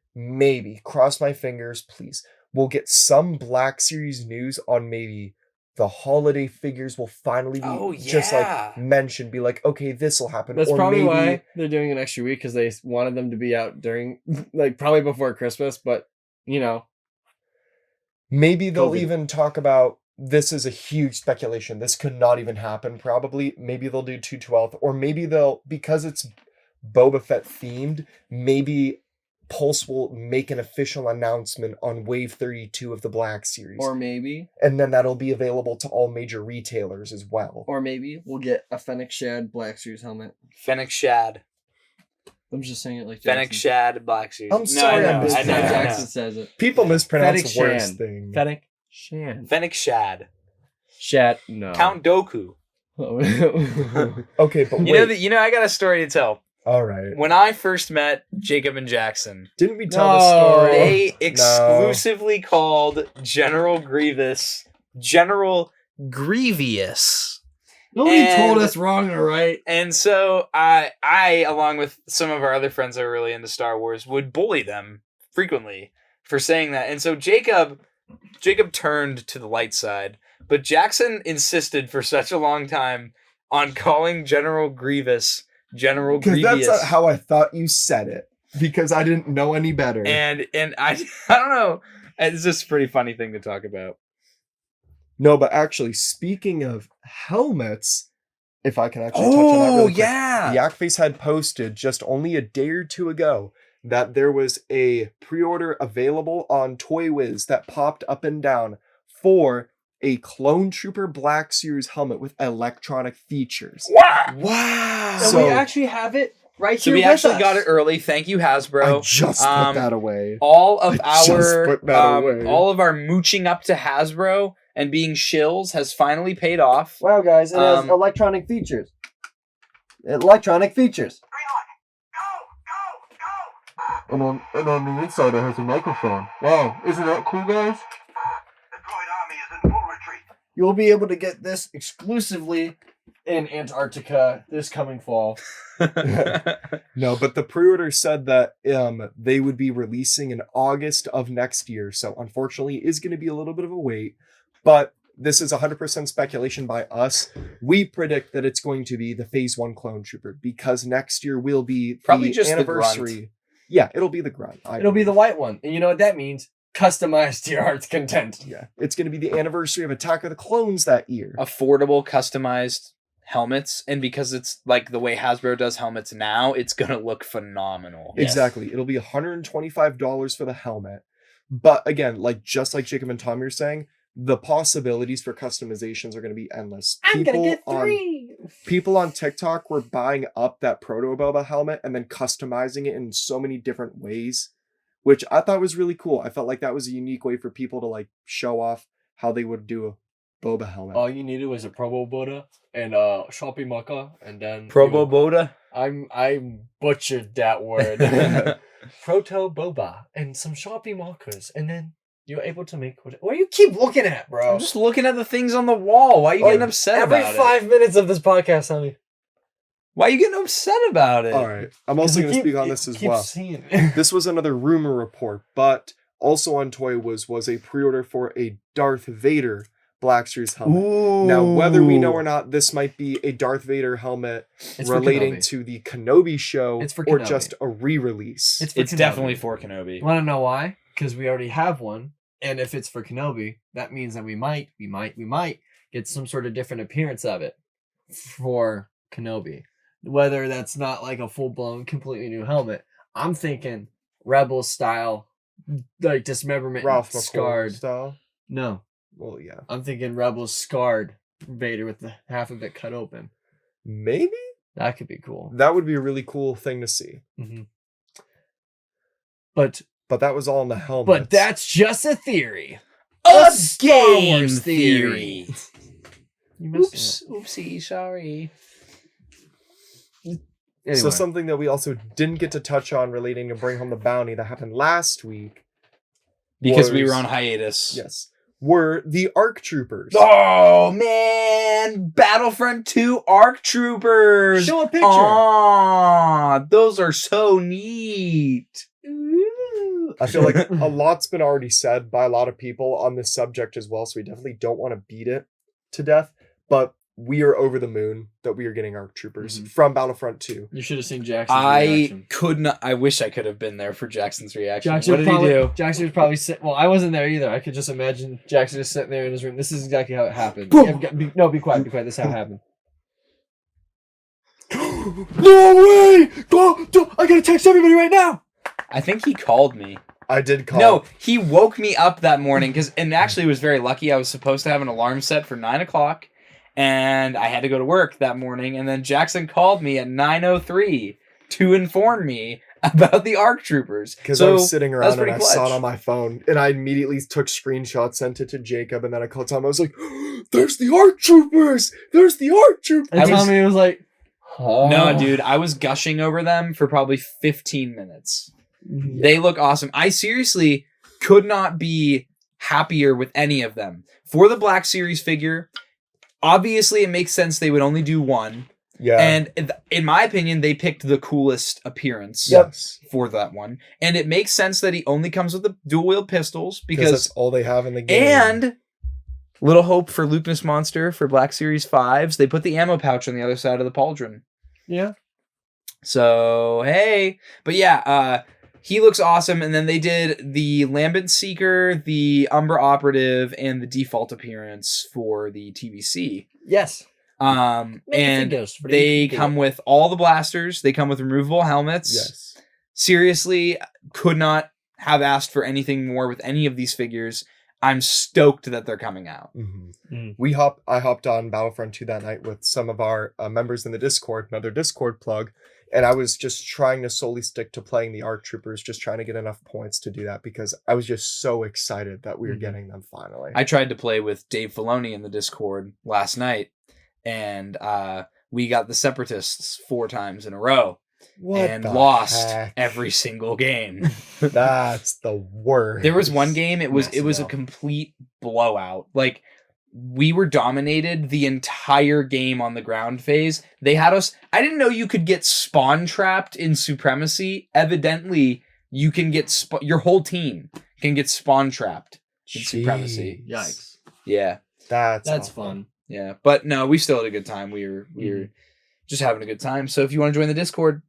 cross my fingers, please, we'll get some Black Series news on maybe the holiday figures will finally be just like mentioned, be like, okay, this will happen. That's or probably maybe, why they're doing an extra week, because they wanted them to be out during, like, probably before Christmas, but, you know. Maybe they'll COVID. even talk about, this is a huge speculation, this could not even happen probably. Maybe they'll do 2/12, or maybe they'll, because it's Boba Fett themed, maybe Pulse will make an official announcement on Wave 32 of the Black Series. Or maybe. And then that'll be available to all major retailers as well. Or maybe we'll get a Fennec Shad Black Series helmet. Fennec Shad. I'm just saying it like Fennec Jackson. Shad Black Series. I'm sorry, I I know. missed I know. that. Jackson says it. People mispronounce Fennec the worst Shan. thing. Fennec Shan. Fennec Shad. Shad. No. Count Dooku. Okay, but wait. You know, I got a story to tell. All right. When I first met Jacob and Jackson, Didn't we tell No. the story? they exclusively called General Grievous General Grievous. Nobody And- told us wrong or right. And so I, along with some of our other friends that are really into Star Wars, would bully them frequently for saying that. And so Jacob turned to the light side, but Jackson insisted for such a long time on calling General Grievous General Because Grievous. that's how I thought you said it. Because I didn't know any better. And I don't know. It's just a pretty funny thing to talk about. No, but actually, speaking of helmets, if I can actually touch on that really quick. yeah. Yakface had posted just only a day or two ago that there was a pre-order available on Toy Wiz that popped up and down for a Clone Trooper Black Series helmet with electronic features. Wow. And So- we actually have it right So here we with actually us. got it early. Thank you, Hasbro. I just put that away. All of I just put that away. all of our mooching up to Hasbro and being shills has finally paid off. Wow, guys, it has Um, electronic features. Electronic features. And on the inside it has a microphone. Wow, isn't that cool, guys? You'll be able to get this exclusively in Antarctica this coming fall. No, but the pre-order said that they would be releasing in August of next year. So unfortunately, it is going to be a little bit of a wait. But this is 100% speculation by us. We predict that it's going to be the Phase 1 Clone Trooper because next year will be Probably the just the anniversary. grunt. Yeah, it'll be the grunt. It'll be the white one. And you know what that means? Customized to your heart's content. Yeah, it's going to be the anniversary of Attack of the Clones that year. Affordable, customized helmets, and because it's like the way Hasbro does helmets now, it's gonna look phenomenal. Exactly. It'll be $125 for the helmet. But again, just like Jacob and Tom are saying, the possibilities for customizations are going to be endless. I'm gonna get 3. People on TikTok were buying up that Proto Boba helmet and then customizing it in so many different ways, which I thought was really cool. I felt like that was a unique way for people to show off how they would do a Boba helmet. All you needed was a Probo Boda and Shopee Maka, and then Probo Boda. I butchered that word. Proto Boba and some Shopee Makas, and then you're able to make what do you keep looking at, bro? I'm just looking at the things on the wall. Why are you getting upset Every about 5 minutes of this podcast, honey. Why are you getting upset about it? All right. I'm also going to speak on this as well. Seeing This was another rumor report, but also on Toy was a pre-order for a Darth Vader Black Series helmet. Ooh. Now, whether we know or not, this might be a Darth Vader helmet It's for relating Kenobi. to the Kenobi show It's for or Kenobi. just a re-release. It's for It's Kenobi. definitely for Kenobi. Want to know why? Because we already have one, and if it's for Kenobi, that means that we might get some sort of different appearance of it for Kenobi. Whether that's not like a full-blown, completely new helmet. I'm thinking Rebel style, like dismemberment, Ralph and McCoy scarred. style. No, Well, yeah. I'm thinking Rebel scarred Vader with the half of it cut open. Maybe? That could be cool. That would be a really cool thing to see. Mm-hmm. But But that was all in the helmet. But that's just a theory. A Star game Wars theory. You missed Oops, oopsie, sorry. it. So Anyway, something that we also didn't get to touch on relating to Bring Home the Bounty that happened last week. Because we was- were on hiatus. Yes. were the ARC Troopers. Oh man, Battlefront 2 ARC Troopers. Show a picture. Aw, those are so neat. I feel like a lot's been already said by a lot of people on this subject as well, so we definitely don't want to beat it to death, but we are over the moon that we are getting ARC Troopers from Battlefront 2. You should have seen Jackson's reaction. Could not. I wish I could have been there for Jackson's reaction. Jackson What did he do? Jackson was probably sitting. Well, I wasn't there either. I could just imagine Jackson just sitting there in his room. This is exactly how it happened. No, be quiet. Be quiet. This is how it happened. No way! I gotta text everybody right now! I think he called me. I did call. No, he woke me up that morning and actually was very lucky. I was supposed to have an alarm set for 9 o'clock, and I had to go to work that morning. And then Jackson called me at 9:03 to inform me about the ARC Troopers. Because I was sitting around and pretty I saw it clutch. on my phone, and I immediately took screenshots, sent it to Jacob, and then I called Tom. I was like, "There's the ARC Troopers! There's the ARC Troopers!" And Tommy was like, "Oh." No, dude, I was gushing over them for probably 15 minutes. Mhm. They look awesome. I seriously could not be happier with any of them. For the Black Series figure, obviously it makes sense they would only do one. Yeah. And in my opinion, they picked the coolest appearance Yes. for that one. And it makes sense that he only comes with the dual-wield pistols Because that's because... all they have in the game. And little hope for Lukeness Monster for Black Series 5s. They put the ammo pouch on the other side of the pauldron. Yeah. So, hey. But yeah, he looks awesome. And then they did the Lambent Seeker, the Umbra Operative, and the default appearance for the TBC. Yes. And figures for the they figure. come with all the blasters. They come with removable helmets. Yes. Seriously, could not have asked for anything more with any of these figures. I'm stoked that they're coming out. Mm-hmm. I hopped on Battlefront 2 that night with some of our members in the Discord, another Discord plug, and I was just trying to solely stick to playing the ARC Troopers, just trying to get enough points to do that because I was just so excited that we were getting them finally. I tried to play with Dave Filoni in the Discord last night, and we got the Separatists 4 times in a row. What and the lost heck? every single game. That's the worst. There was one game, it was Messing a up. complete blowout. Like, we were dominated the entire game on the ground phase. They had us... I didn't know you could get spawn trapped in Supremacy. Evidently, you can get... your whole team can get spawn trapped in Supremacy. Jeez. Yikes. Yeah. That's That's awful. fun. Yeah. But no, we still had a good time. We were just having a good time. So if you want to join the Discord...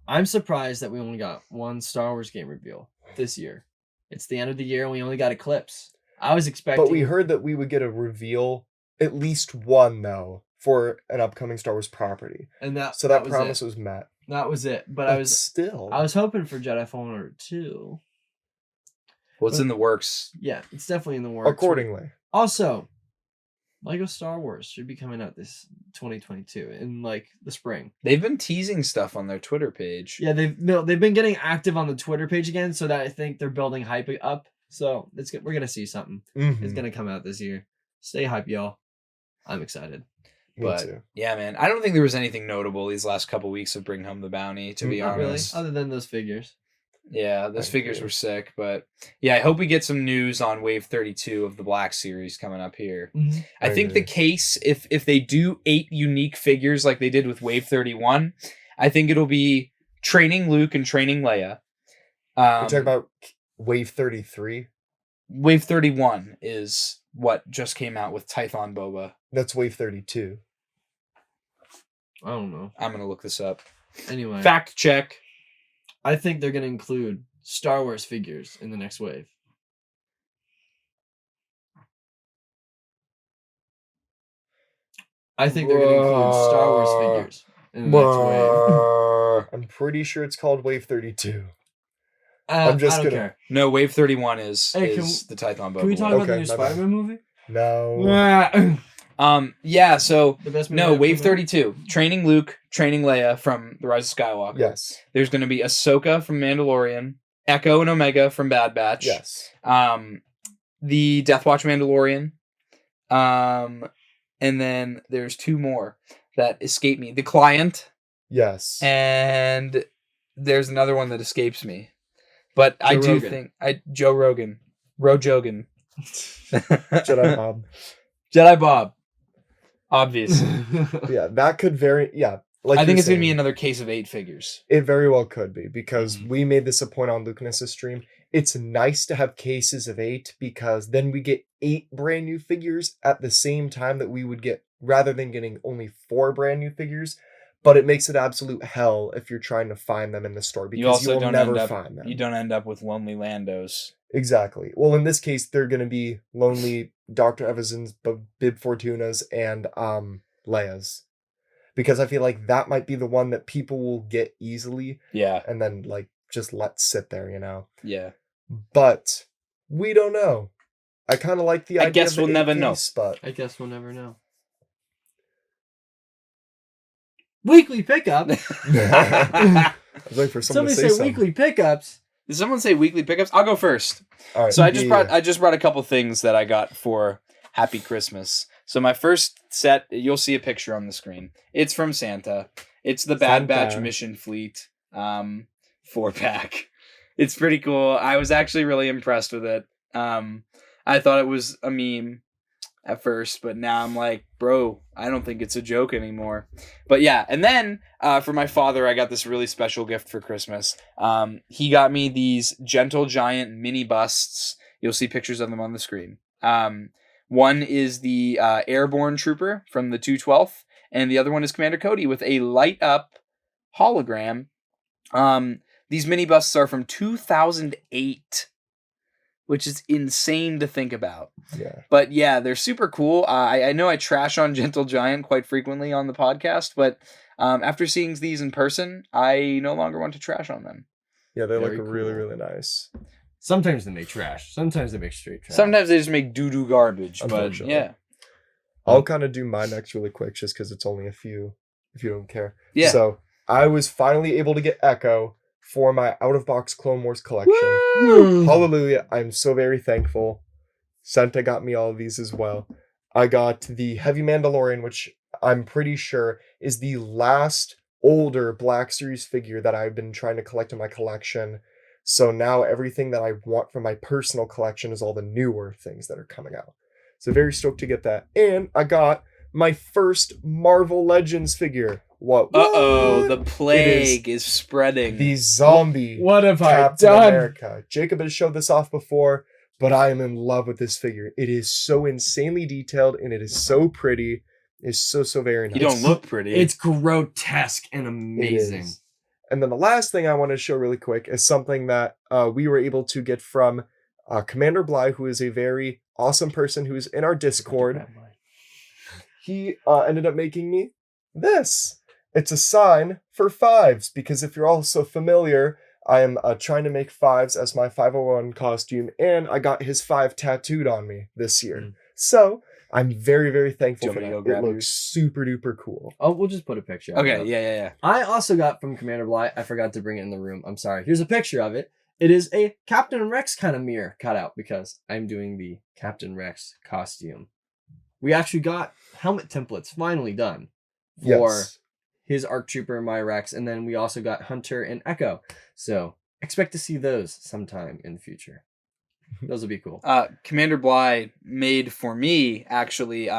I'm surprised that we only got one Star Wars game reveal this year. It's the end of the year and we only got Eclipse. I was expecting... But we heard that we would get a reveal, at least one though, for an upcoming Star Wars property. And that So that was promise it. was met. That was it. But But I was still. hoping for Jedi Fallen Order 2. What's in the works? Yeah, it's definitely in the works. accordingly. Also, Lego Star Wars should be coming out this 2022 in like the spring. They've been teasing stuff on their Twitter page. Yeah, they've been getting active on the Twitter page again, so that I think they're building hype up. So we're gonna see something. Mhm. It's gonna come out this year. Stay hype, y'all. I'm excited. Me But too. yeah, man, I don't think there was anything notable these last couple weeks of Bring Home the Bounty, to be Not really, honest. other than those figures. Yeah, those I figures agree. were sick, but yeah, I hope we get some news on Wave 32 of the Black Series coming up here. I think the agree. case, if they do 8 unique figures like they did with Wave 31, I think it'll be training Luke and training Leia. We're talking about Wave 33. Wave 31 is what just came out with Tython Boba. That's Wave 32. I don't know. I'm going to look this up. Anyway, Fact check. I think they're gonna include Star Wars figures in the next wave. I think they're gonna include Star Wars figures in the next wave. I'm pretty sure it's called Wave 32. I'm just I don't gonna- care. No, Wave 31 is Hey, the Tython Boba. Can we talk one. about the Okay, new my bad. Spider-Man movie? No. Yeah, so The best movie no, ever Wave made? 32. Training Luke, training Leia from The Rise of Skywalker. Yes. There's going to be Ahsoka from Mandalorian, Echo and Omega from Bad Batch. Yes. The Death Watch Mandalorian. And then there's 2 more that escape me. The Client, Yes. and there's another one that escapes me. But I do Rogan. think Joe Rogan. Rojogan. Jedi Bob. Jedi Bob. Obvious. Yeah, that could vary. Yeah, like I think you're it's going to be saying, another case of 8 figures. It very well could be, because Mhm. we made this a point on Lucanus' stream. It's nice to have cases of 8, because then we get 8 brand new figures at the same time that we would get, rather than getting only 4 brand new figures. But it makes it absolute hell if you're trying to find them in the store, because You also will don't never end up. find them. You don't end up with lonely Landos. Exactly. Well, in this case, they're going to be lonely Dr. Evans's, Bib Fortuna's, and Leia's. Because I feel like that might be the one that people will get easily Yeah. and then like just let sit there, Yeah. But we don't know. I kind of like the idea. I guess of the we'll never 8 know. case, but I guess we'll never know. Weekly pickup. I was waiting for someone Somebody to say say something. weekly pickups. Did someone say weekly pickups? I'll go first. All right. So I yeah. just brought a couple things that I got for Happy Christmas. So my first set, you'll see a picture on the screen. It's from Santa. It's the Bad Batch Santa. Mission Fleet 4-pack. It's pretty cool. I was actually really impressed with it. I thought it was a meme at first, but now I'm like, bro, I don't think it's a joke anymore. But yeah, and then for my father, I got this really special gift for Christmas. He got me these Gentle Giant mini busts. You'll see pictures of them on the screen. One is the Airborne Trooper from the 212th, and the other one is Commander Cody with a light up hologram. These mini busts are from 2008. Which is insane to think about. Yeah. But yeah, they're super cool. I know I trash on Gentle Giant quite frequently on the podcast, but after seeing these in person, I no longer want to trash on them. Yeah, they Very look really, cool. really nice. Sometimes they make trash. Sometimes they make straight trash. Sometimes they just make doo-doo garbage, but Unfortunately. yeah. I'll kind of do my next really quick just because it's only a few, if you don't care. Yeah. So I was finally able to get Echo for my out-of-box Clone Wars collection. Woo! Hallelujah. I'm so very thankful. Santa got me all of these as well. I got the Heavy Mandalorian, which I'm pretty sure is the last older Black Series figure that I've been trying to collect in my collection. So now everything that I want from my personal collection is all the newer things that are coming out. So very stoked to get that. And I got my first Marvel Legends figure. What? Uh-oh, the What? plague is spreading. The zombie What have I Captain done? America. Jacob has showed this off before, but I am in love with this figure. It is so insanely detailed and it is so pretty. It's so very nice. You don't look pretty. It's grotesque and It amazing. is. And then the last thing I want to show really quick is something that we were able to get from Commander Bly, who is a very awesome person who's in our Discord. He ended up making me this. It's a sign for 5s, because if you're also familiar, I am trying to make 5s as my 501 costume, and I got his 5 tattooed on me this year. So I'm very, very thankful Do for you want me that. to go It grab looks super duper cool. Oh, we'll just put a picture. Okay, up. yeah. I also got from Commander Bly. I forgot to bring it in the room. I'm sorry. Here's a picture of it. It is a Captain Rex kind of mirror cutout because I'm doing the Captain Rex costume. We actually got helmet templates finally done for Yes. his ARC Trooper and my Rex, and then we also got Hunter and Echo. So expect to see those sometime in the future. Those will be cool. Commander Bly made for me actually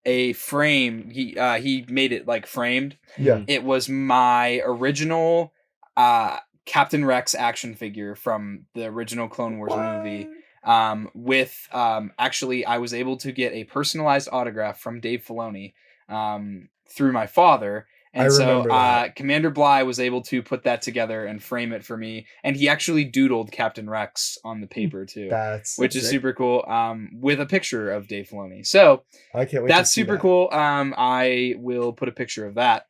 a frame. He made it like framed. Yeah. It was my original Captain Rex action figure from the original Clone Wars movie. Actually, I was able to get a personalized autograph from Dave Filoni through my father. And I so remember that. Commander Bly was able to put that together and frame it for me. And he actually doodled Captain Rex on the paper too, That's which is sick. super cool, with a picture of Dave Filoni. So I can't wait. that's to see super that. cool. I will put a picture of that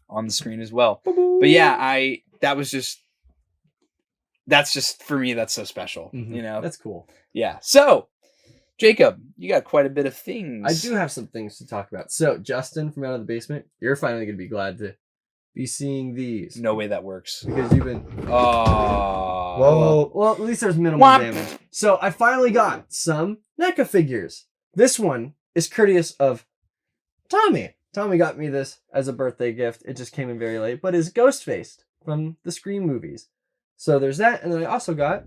on the screen as well. But yeah, that's just for me, that's so special. Mhm. You know? That's cool. Yeah. So, Jacob, you got quite a bit of things. I do have some things to talk about. So, Justin from Out of the Basement, you're finally going to be glad to be seeing these. No way that works. Because you've been... Oh. Well, at least there's minimal Womp. damage. So, I finally got some NECA figures. This one is courteous of Tommy. Tommy got me this as a birthday gift. It just came in very late, but is ghost-faced from the Scream movies. So, there's that, and then I also got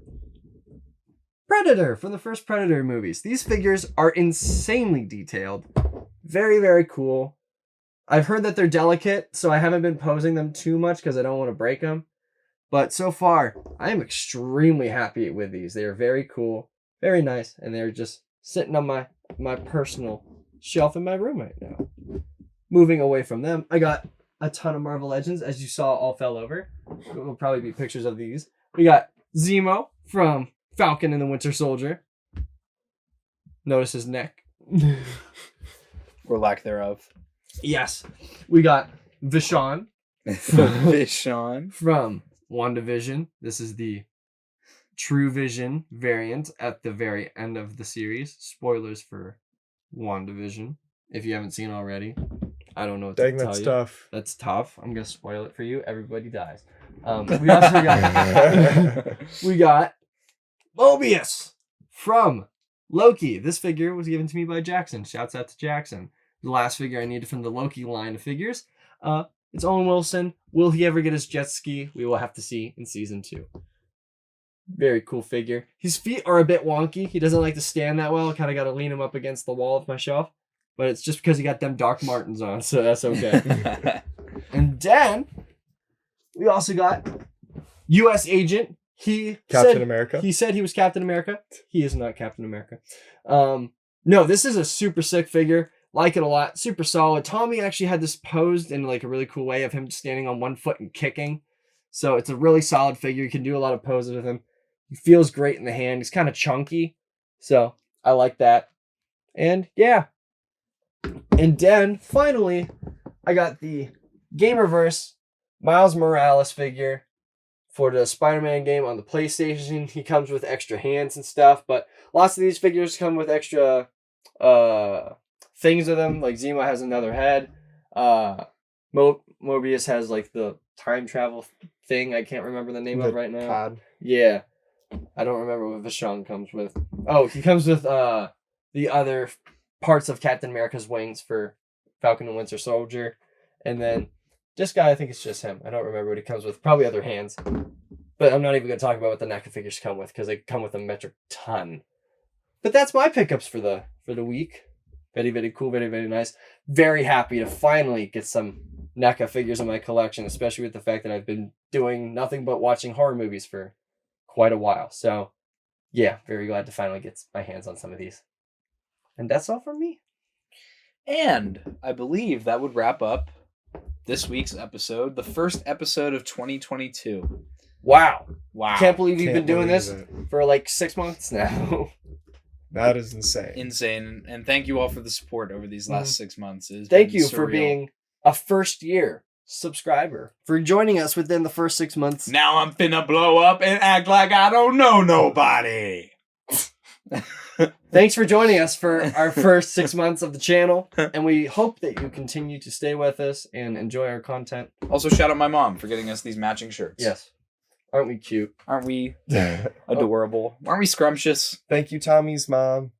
Predator from the first Predator movies. These figures are insanely detailed. Very, very cool. I've heard that they're delicate, so I haven't been posing them too much because I don't want to break them. But so far, I am extremely happy with these. They are very cool, very nice, and they're just sitting on my personal shelf in my room right now. Moving away from them, I got a ton of Marvel Legends, as you saw all fell over. There will probably be pictures of these. We got Zemo from Falcon and the Winter Soldier. Notice his neck. Or lack thereof. Yes. We got Vishon Vishon. from WandaVision. This is the True Vision variant at the very end of the series. Spoilers for WandaVision. If you haven't seen already, I don't know what Dang, to tell that's you. tough. That's tough. I'm gonna spoil it for you. Everybody dies. We also got we got Mobius from Loki. This figure was given to me by Jackson. Shouts out to Jackson. The last figure I needed from the Loki line of figures. It's Owen Wilson. Will he ever get his jet ski? We will have to see in season 2. Very cool figure. His feet are a bit wonky. He doesn't like to stand that well. Kind of got to lean him up against the wall of my shelf. But it's just because he got them Doc Martens on, so that's okay. And then we also got U.S. Agent. Captain America. He said he was Captain America. He is not Captain America. No, this is a super sick figure. Like it a lot. Super solid. Tommy actually had this posed in like a really cool way of him standing on one foot and kicking. So it's a really solid figure. You can do a lot of poses with him. He feels great in the hand. He's kind of chunky. So I like that. And yeah. And then finally, I got the Gamerverse Miles Morales figure for the Spider-Man game on the PlayStation. He comes with extra hands and stuff, but lots of these figures come with extra things with them. Like Zemo has another head. Mobius has like the time travel thing I can't remember the name of right now. Pod. Yeah. I don't remember what Vishon comes with. Oh, he comes with the other parts of Captain America's wings for Falcon and Winter Soldier. And then this guy, I think it's just him. I don't remember what he comes with. Probably other hands. But I'm not even going to talk about what the NECA figures come with because they come with a metric ton. But that's my pickups for the week. Very, very cool. Very, very nice. Very happy to finally get some NECA figures in my collection, especially with the fact that I've been doing nothing but watching horror movies for quite a while. So, yeah, very glad to finally get my hands on some of these. And that's all from me. And I believe that would wrap up this week's episode, the first episode of 2022. Wow. Wow. Can't believe you've Can't been doing believe this it. for like 6 months now. That is insane. Insane. And thank you all for the support over these last 6 months. It has Thank been you for surreal. being a first year subscriber, for joining us within the first 6 months. Now I'm finna blow up and act like I don't know nobody. Thanks for joining us for our first 6 months of the channel, and we hope that you continue to stay with us and enjoy our content. Also, shout out my mom for getting us these matching shirts. Yes. Aren't we cute? Aren't we adorable? Aren't we scrumptious? Thank you, Tommy's mom.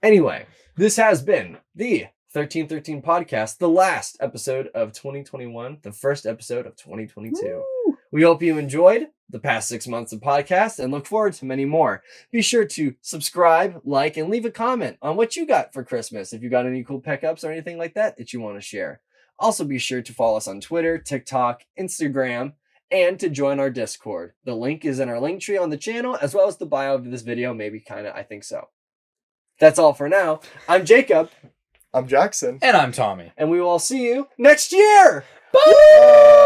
Anyway, this has been the 1313 podcast, the last episode of 2021, the first episode of 2022. Woo! We hope you enjoyed the past 6 months of podcasts and look forward to many more. Be sure to subscribe, like, and leave a comment on what you got for Christmas. If you got any cool pickups or anything like that you want to share. Also be sure to follow us on Twitter, TikTok, Instagram, and to join our Discord. The link is in our link tree on the channel, as well as the bio of this video, maybe kinda, I think so. That's all for now. I'm Jacob. I'm Jackson. And I'm Tommy. And we will all see you next year. Bye!